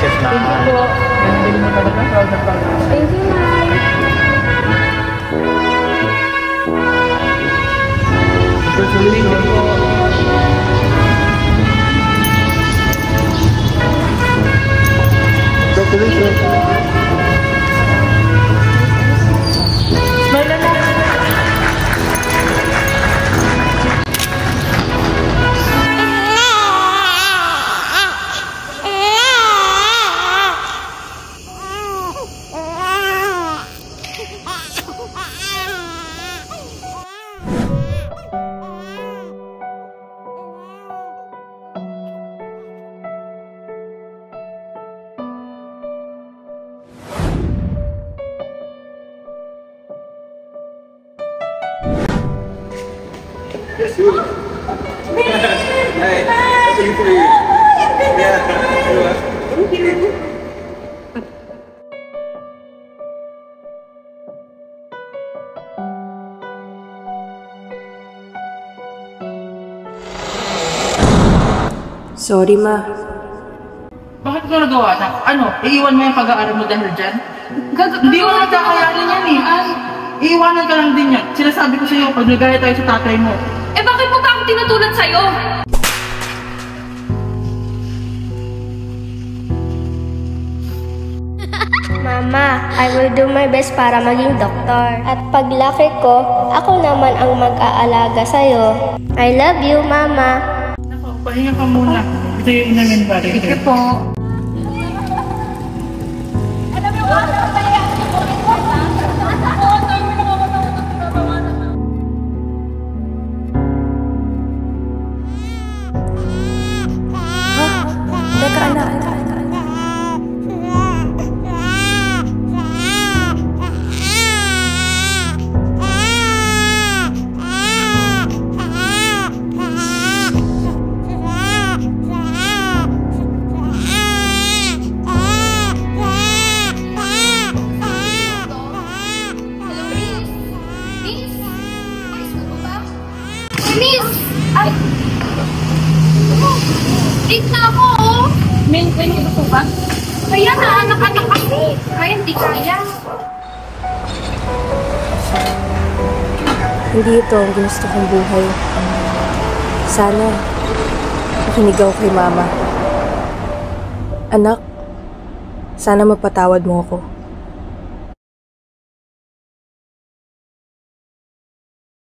beses na. Thank you po. Hindi mo talaga proud na proud. Thank you, Ma'am. Congratulations po. Congratulations. Smile na. Yes, you. Hey, nothing for you. Yeah. Thank you. Sorry, Ma. Bakit ko nagawa na? Ano? Iiwan mo yung pag-aaral mo dahil dyan? Hindi mo nagkakayanin yan eh. Iiwanan ka lang din yan. Sinasabi ko sa'yo, pag nagaya tayo sa tatay mo. Eh bakit mo ba ako tinutulad sa'yo? Mama, I will do my best para maging doktor. At paglaki ko, ako naman ang mag-aalaga sa'yo. I love you, Mama. Nako, pahinga ka muna. Ito yung inamin ba rin? Sige po. Teka, anak. Miss! Ay! Late na ako, oh! May ganito po ba? Kaya na, anak-anak kasi. Kaya hindi kaya. Hindi ito ang gusto kong buhay. Sana, makinig ako kay Mama. Anak, sana mapatawad mo ako.